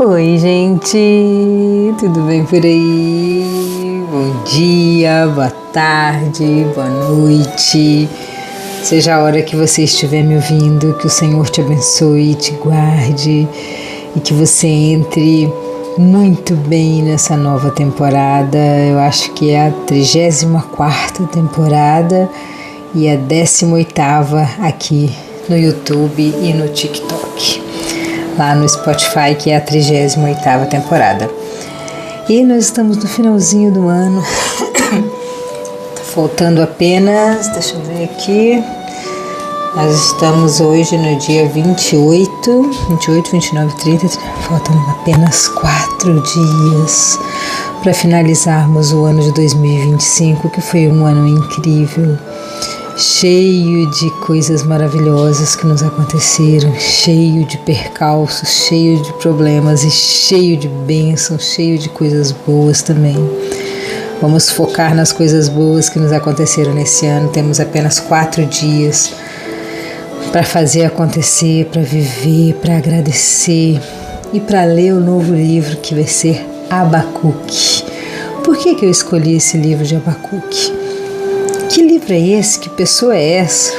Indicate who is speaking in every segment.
Speaker 1: Oi, gente, tudo bem por aí? Bom dia, boa tarde, boa noite. Seja a hora que você estiver me ouvindo, que o Senhor te abençoe e te guarde e que você entre muito bem nessa nova temporada. Eu acho que é a 34ª temporada e a 18ª aqui no YouTube e no TikTok. Lá no Spotify, que é a 38ª temporada. E nós estamos no finalzinho do ano. Tá faltando apenas, deixa eu ver aqui. Nós estamos hoje no dia 28, 29, 30. Faltam apenas 4 dias para finalizarmos o ano de 2025, que foi um ano incrível. Cheio de coisas maravilhosas que nos aconteceram, cheio de percalços, cheio de problemas e cheio de bênçãos, cheio de coisas boas também. Vamos focar nas coisas boas que nos aconteceram nesse ano. Temos apenas 4 dias para fazer acontecer, para viver, para agradecer e para ler o novo livro que vai ser Abacuque. Por que eu escolhi esse livro de Abacuque? Que livro é esse? Que pessoa é essa?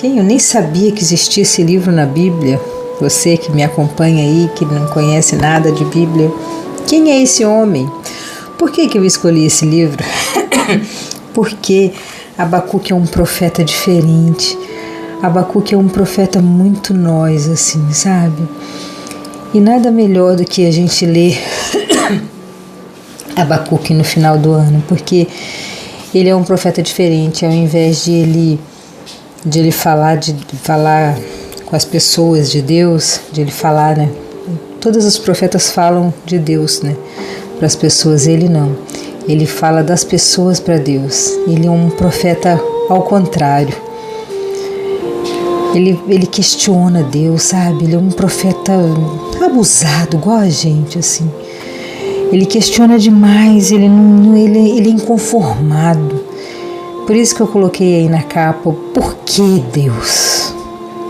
Speaker 1: Eu nem sabia que existia esse livro na Bíblia. Você que me acompanha aí, que não conhece nada de Bíblia. Quem é esse homem? Por que eu escolhi esse livro? Porque Abacuque é um profeta diferente. Abacuque é um profeta muito nós, assim, sabe? E nada melhor do que a gente ler Abacuque no final do ano, porque ele é um profeta diferente. Ao invés de ele falar com as pessoas de Deus, de ele falar, né? Todos os profetas falam de Deus, né? Para as pessoas, ele não. Ele fala das pessoas para Deus. Ele é um profeta ao contrário. Ele questiona Deus, sabe? Ele é um profeta abusado, igual a gente, assim. Ele questiona demais, ele é inconformado. Por isso que eu coloquei aí na capa, por que Deus?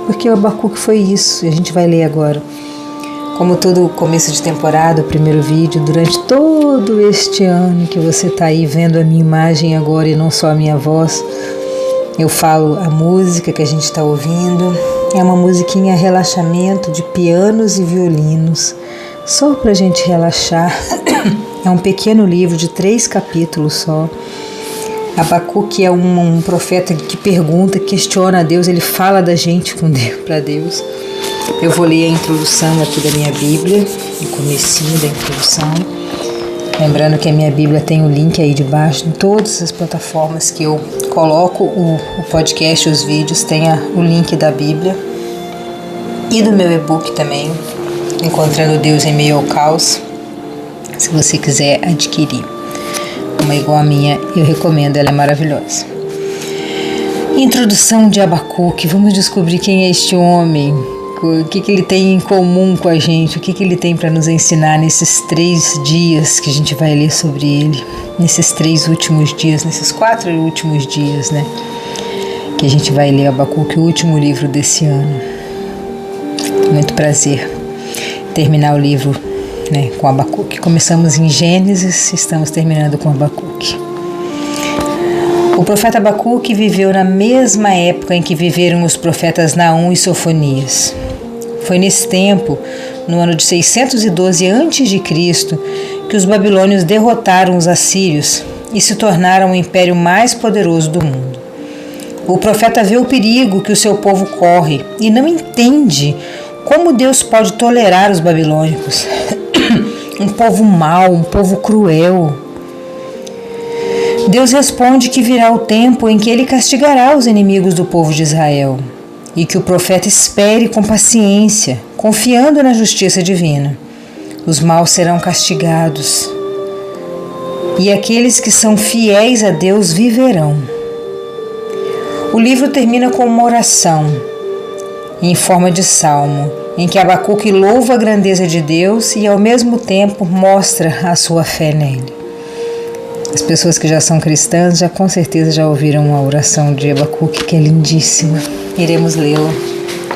Speaker 1: Porque o Abacuque foi isso, e a gente vai ler agora. Como todo começo de temporada, o primeiro vídeo, durante todo este ano que você está aí vendo a minha imagem agora e não só a minha voz, eu falo a música que a gente está ouvindo. É uma musiquinha relaxamento de pianos e violinos, só para a gente relaxar. É um pequeno livro de 3 capítulos só. Abacuque é um profeta que pergunta, questiona a Deus, ele fala da gente para Deus. Eu vou ler a introdução aqui da minha Bíblia, o comecinho da introdução. Lembrando que a minha Bíblia tem o link aí debaixo, em todas as plataformas que eu coloco o podcast, os vídeos, tem o link da Bíblia e do meu e-book também, Encontrando Deus em Meio ao Caos. Se você quiser adquirir uma igual a minha, eu recomendo, ela é maravilhosa. Introdução de Abacuque. Vamos descobrir quem é este homem, o que ele tem em comum com a gente, o que ele tem para nos ensinar nesses 3 dias que a gente vai ler sobre ele, nesses 3 últimos dias, nesses 4 últimos dias, né? Que a gente vai ler Abacuque, o último livro desse ano. Muito prazer terminar o livro, né, com Abacuque. Começamos em Gênesis, estamos terminando com Abacuque. O profeta Abacuque viveu na mesma época em que viveram os profetas Naum e Sofonias. Foi nesse tempo, no ano de 612 a.C., que os babilônios derrotaram os assírios e se tornaram o império mais poderoso do mundo. O profeta vê o perigo que o seu povo corre e não entende como Deus pode tolerar os babilônicos. Um povo mau, um povo cruel. Deus responde que virá o tempo em que ele castigará os inimigos do povo de Israel e que o profeta espere com paciência, confiando na justiça divina. Os maus serão castigados e aqueles que são fiéis a Deus viverão. O livro termina com uma oração em forma de salmo, em que Abacuque louva a grandeza de Deus e ao mesmo tempo mostra a sua fé nele. As pessoas que já são cristãs já com certeza já ouviram a oração de Abacuque, que é lindíssima. Iremos lê-la.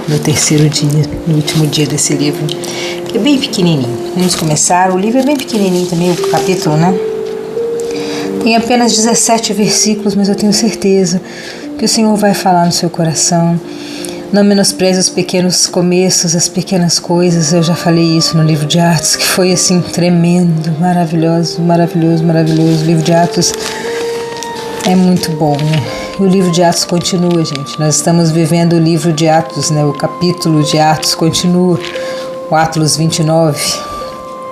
Speaker 1: no terceiro dia, no último dia desse livro, que é bem pequenininho. Vamos começar. O livro é bem pequenininho também, o capítulo, né? Tem apenas 17 versículos, mas eu tenho certeza que o Senhor vai falar no seu coração. Não menospreze os pequenos começos, as pequenas coisas. Eu já falei isso no livro de Atos, que foi assim tremendo, maravilhoso, maravilhoso, maravilhoso. O livro de Atos é muito bom, né? E o livro de Atos continua, gente. Nós estamos vivendo o livro de Atos, né? O capítulo de Atos continua. O Atos 29.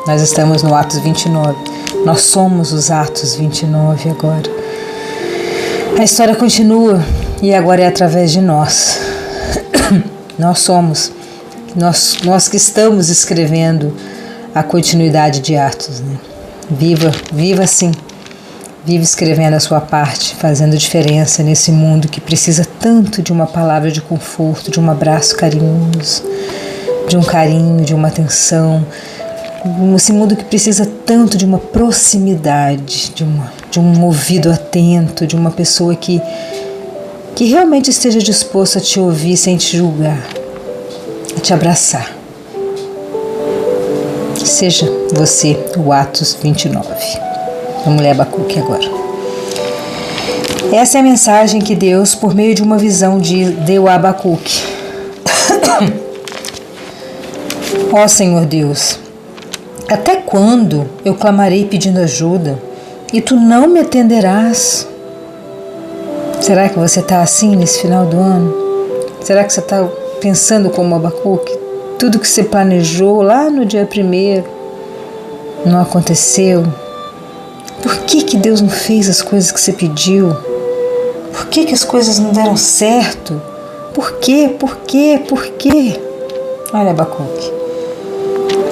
Speaker 1: Nós estamos no Atos 29. Nós somos os Atos 29 agora. A história continua e agora é através de nós. Nós somos, nós que estamos escrevendo a continuidade de Atos, né? Viva assim, viva escrevendo a sua parte, fazendo diferença nesse mundo que precisa tanto de uma palavra de conforto, de um abraço carinhoso, de um carinho, de uma atenção. Esse mundo que precisa tanto de uma proximidade, de um ouvido atento, de uma pessoa que realmente esteja disposto a te ouvir sem te julgar, a te abraçar. Seja você o Atos 29. Vamos ler Abacuque agora. Essa é a mensagem que Deus, por meio de uma visão, deu a Abacuque. Ó Senhor Deus, até quando eu clamarei pedindo ajuda e tu não me atenderás? Será que você está assim nesse final do ano? Será que você está pensando como Abacuque? Tudo que você planejou lá no dia 1º não aconteceu? Por que Deus não fez as coisas que você pediu? Por que as coisas não deram certo? Por quê? Por quê? Por quê? Olha, Abacuque,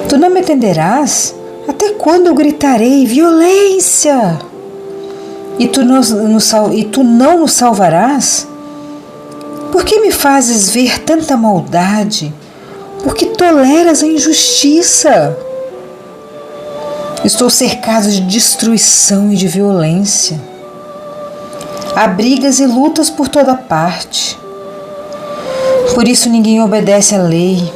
Speaker 1: tu não me atenderás? Até quando eu gritarei violência? E tu não nos salvarás? Por que me fazes ver tanta maldade? Por que toleras a injustiça? Estou cercado de destruição e de violência. Há brigas e lutas por toda parte. Por isso ninguém obedece à lei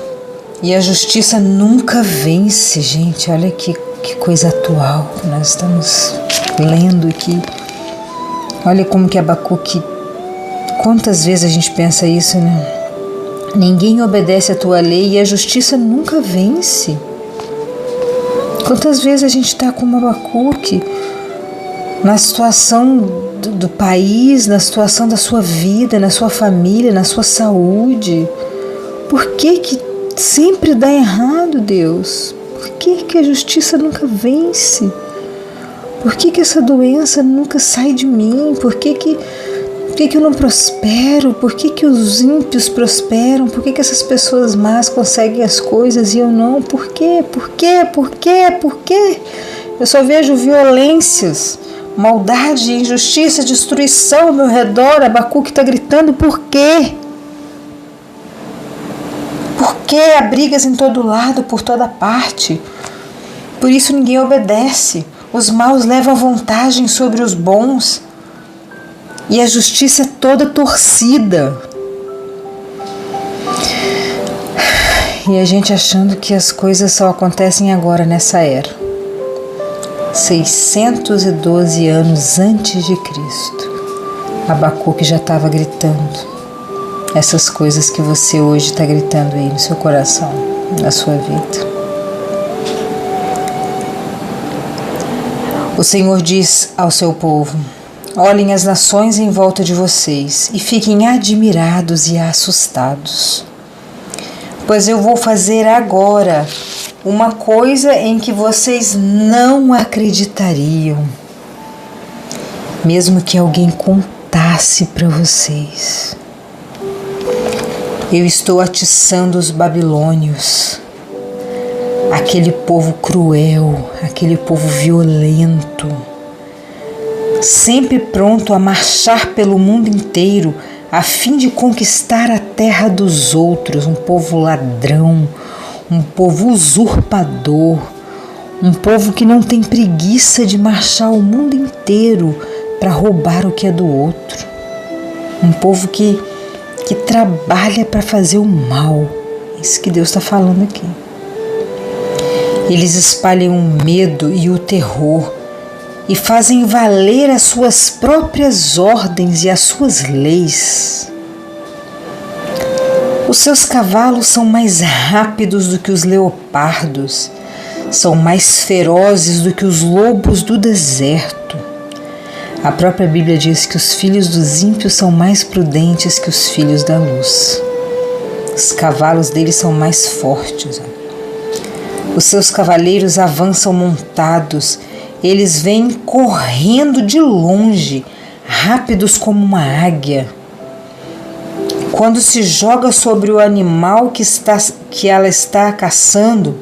Speaker 1: e a justiça nunca vence. Gente, olha que coisa atual que nós estamos lendo aqui. Olha como que Abacuque, quantas vezes a gente pensa isso, né? Ninguém obedece à tua lei e a justiça nunca vence. Quantas vezes a gente está como Abacuque, na situação do país, na situação da sua vida, na sua família, na sua saúde. Por que sempre dá errado, Deus? Por que a justiça nunca vence? Por que essa doença nunca sai de mim? Por que eu não prospero? Por que os ímpios prosperam? Por que essas pessoas más conseguem as coisas e eu não? Por quê? Por quê? Por quê? Por quê? Eu só vejo violências, maldade, injustiça, destruição ao meu redor. Abacuque está gritando, por quê? Por que há brigas em todo lado, por toda parte? Por isso ninguém obedece. Os maus levam vantagem sobre os bons e a justiça é toda torcida. E a gente achando que as coisas só acontecem agora nessa era. 612 anos antes de Cristo, Abacuque já estava gritando essas coisas que você hoje está gritando aí no seu coração, na sua vida. O Senhor diz ao seu povo: olhem as nações em volta de vocês e fiquem admirados e assustados, pois eu vou fazer agora uma coisa em que vocês não acreditariam, mesmo que alguém contasse para vocês. Eu estou atiçando os babilônios, aquele povo cruel, aquele povo violento, sempre pronto a marchar pelo mundo inteiro a fim de conquistar a terra dos outros, um povo ladrão, um povo usurpador, um povo que não tem preguiça de marchar o mundo inteiro para roubar o que é do outro, um povo que que trabalha para fazer o mal. É isso que Deus está falando aqui. Eles espalham o medo e o terror e fazem valer as suas próprias ordens e as suas leis. Os seus cavalos são mais rápidos do que os leopardos, são mais ferozes do que os lobos do deserto. A própria Bíblia diz que os filhos dos ímpios são mais prudentes que os filhos da luz. Os cavalos deles são mais fortes. Os seus cavaleiros avançam montados, eles vêm correndo de longe, rápidos como uma águia. Quando se joga sobre o animal que ela está caçando,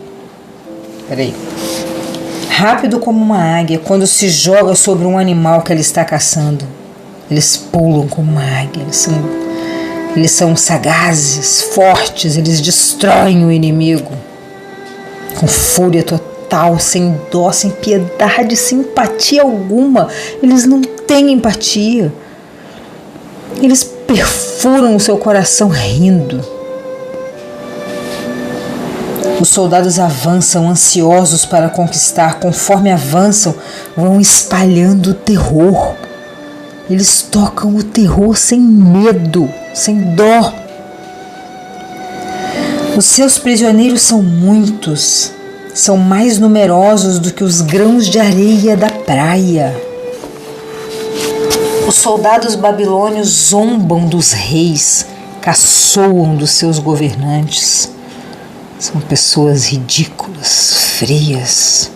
Speaker 1: rápido como uma águia, quando se joga sobre um animal que ela está caçando, eles pulam como uma águia, eles são sagazes, fortes, eles destroem o inimigo com fúria total, sem dó, sem piedade, sem empatia alguma. Eles não têm empatia. Eles perfuram o seu coração rindo. Os soldados avançam ansiosos para conquistar. Conforme avançam, vão espalhando o terror. Eles tocam o terror sem medo, sem dó. Os seus prisioneiros são muitos, são mais numerosos do que os grãos de areia da praia. Os soldados babilônios zombam dos reis, caçoam dos seus governantes. São pessoas ridículas, frias,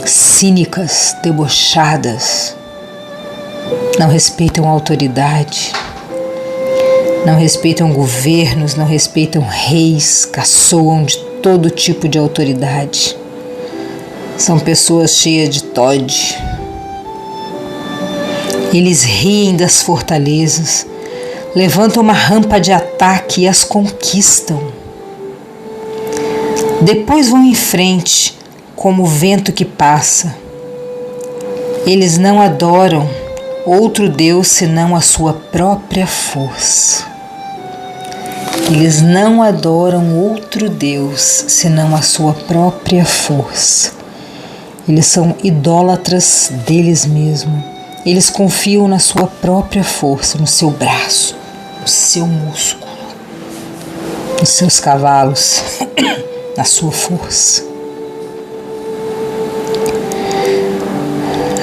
Speaker 1: cínicas, debochadas. Não respeitam a autoridade, não respeitam governos, não respeitam reis, caçoam de todo tipo de autoridade. São pessoas cheias de TOD. Eles riem das fortalezas, levantam uma rampa de ataque e as conquistam. Depois vão em frente, como o vento que passa. Eles não adoram outro Deus senão a sua própria força. Eles não adoram outro Deus senão a sua própria força. Eles são idólatras deles mesmos. Eles confiam na sua própria força, no seu braço, no seu músculo, nos seus cavalos, na sua força.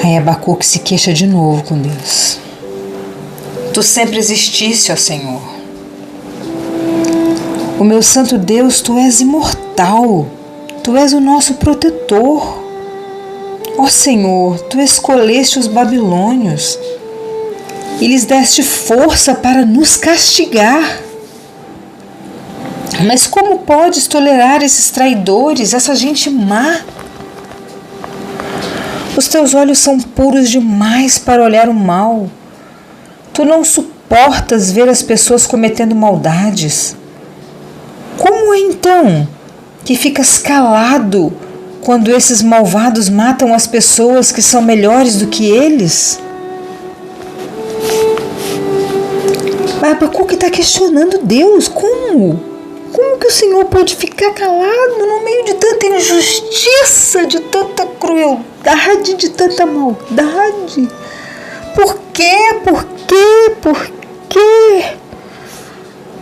Speaker 1: Aí Abacuque se queixa de novo com Deus. Tu sempre exististe, ó Senhor. O meu santo Deus, Tu és imortal. Tu és o nosso protetor. Ó Senhor, Tu escolheste os babilônios e lhes deste força para nos castigar. Mas como podes tolerar esses traidores, essa gente má? Os Teus olhos são puros demais para olhar o mal. Tu não suportas ver as pessoas cometendo maldades. Como é então que ficas calado quando esses malvados matam as pessoas que são melhores do que eles? Abacuque está questionando Deus. Como? Como que o Senhor pode ficar calado no meio de tanta injustiça, de tanta crueldade, de tanta maldade? Por quê? Por quê? Por quê?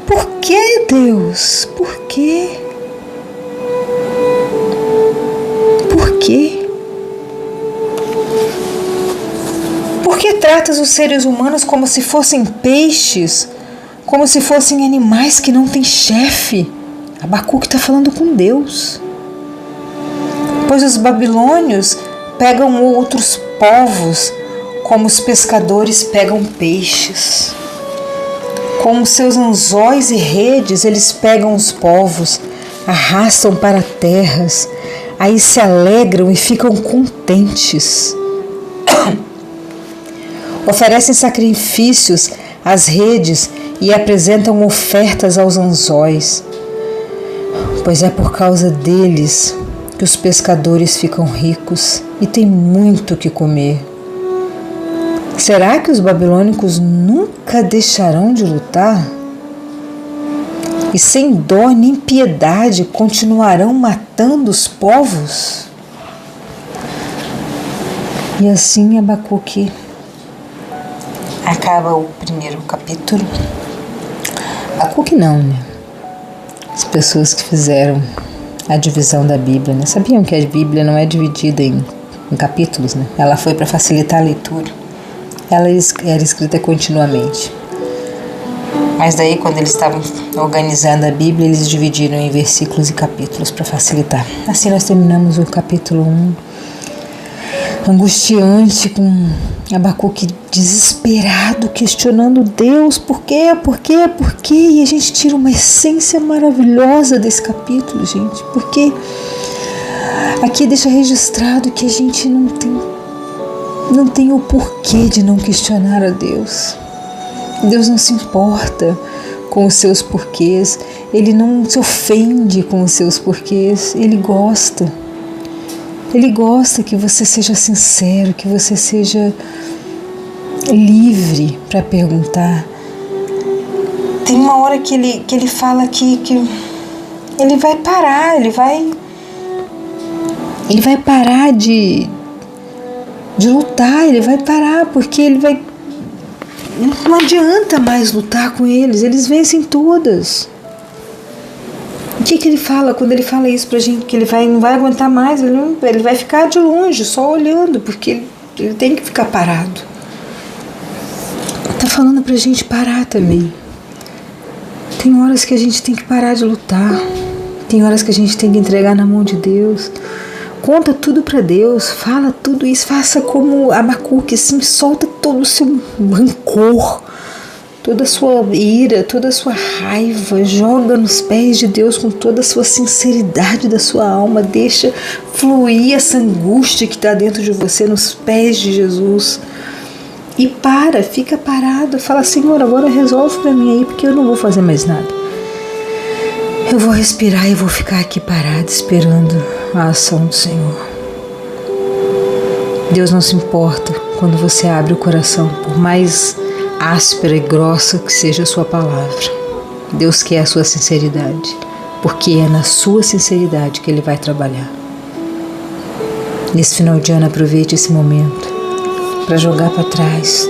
Speaker 1: Por que, Deus? Por quê? Por quê? Por que tratas os seres humanos como se fossem peixes, como se fossem animais que não têm chefe? Abacuque está falando com Deus. Pois os babilônios pegam outros povos como os pescadores pegam peixes. Com os seus anzóis e redes, eles pegam os povos, arrastam para terras, aí se alegram e ficam contentes. Oferecem sacrifícios às redes e apresentam ofertas aos anzóis, pois é por causa deles que os pescadores ficam ricos e têm muito o que comer. Será que os babilônicos nunca deixarão de lutar? e sem dó nem piedade continuarão matando os povos? E assim Abacuque acaba o primeiro capítulo. Abacuque não, né? As pessoas que fizeram a divisão da Bíblia, né? Sabiam que a Bíblia não é dividida em capítulos, né? Ela foi para facilitar a leitura. Ela era escrita continuamente. Mas daí, quando eles estavam organizando a Bíblia, eles dividiram em versículos e capítulos para facilitar. Assim nós terminamos o capítulo 1, angustiante, com Abacuque desesperado, questionando Deus, por quê? E a gente tira uma essência maravilhosa desse capítulo, gente, porque aqui deixa registrado que a gente não tem o porquê de não questionar a Deus. Deus não se importa com os seus porquês, Ele não se ofende com os seus porquês, Ele gosta que você seja sincero, que você seja livre para perguntar. Tem uma hora que ele fala aqui que ele vai parar, ele vai parar de lutar, ele vai parar, porque não adianta mais lutar com eles vencem todas. O que ele fala quando ele fala isso pra gente? Que ele não vai aguentar mais, ele vai ficar de longe, só olhando, porque ele tem que ficar parado. Tá falando pra gente parar também. Tem horas que a gente tem que parar de lutar, tem horas que a gente tem que entregar na mão de Deus. Conta tudo para Deus, fala tudo isso, faça como Abacuque, assim, solta todo o seu rancor, toda a sua ira, toda a sua raiva, joga nos pés de Deus com toda a sua sinceridade da sua alma, deixa fluir essa angústia que está dentro de você nos pés de Jesus. E fica parado, fala: Senhor, agora resolve para mim aí, porque eu não vou fazer mais nada. Eu vou respirar e vou ficar aqui parado esperando a ação do Senhor. Deus não se importa quando você abre o coração, por mais áspera e grossa que seja a sua palavra. Deus quer a sua sinceridade, porque é na sua sinceridade que Ele vai trabalhar. Nesse final de ano, aproveite esse momento para jogar para trás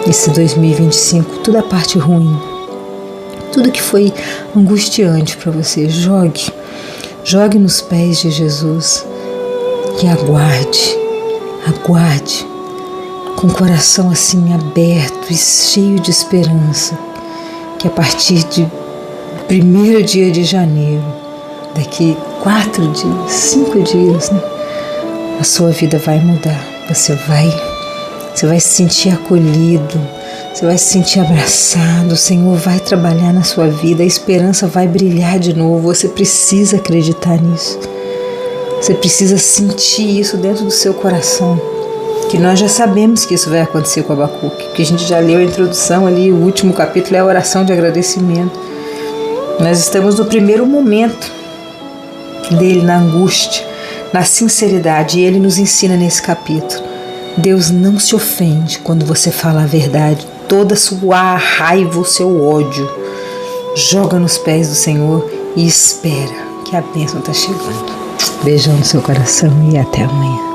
Speaker 1: esse 2025, toda a parte ruim, tudo que foi angustiante para você. Jogue nos pés de Jesus e aguarde com o coração assim aberto e cheio de esperança, que a partir de 1º dia de janeiro, daqui 4 dias, 5 dias, né, a sua vida vai mudar. Você vai se sentir acolhido, você vai se sentir abraçado, o Senhor vai trabalhar na sua vida, a esperança vai brilhar de novo. Você precisa acreditar nisso, você precisa sentir isso dentro do seu coração, que nós já sabemos que isso vai acontecer com Abacuque, que a gente já leu a introdução ali, o último capítulo é a oração de agradecimento. Nós estamos no primeiro momento dele, na angústia, na sinceridade, e ele nos ensina nesse capítulo. Deus não se ofende quando você fala a verdade, toda a sua raiva, o seu ódio, joga nos pés do Senhor e espera que a bênção está chegando. Beijão no seu coração e até amanhã.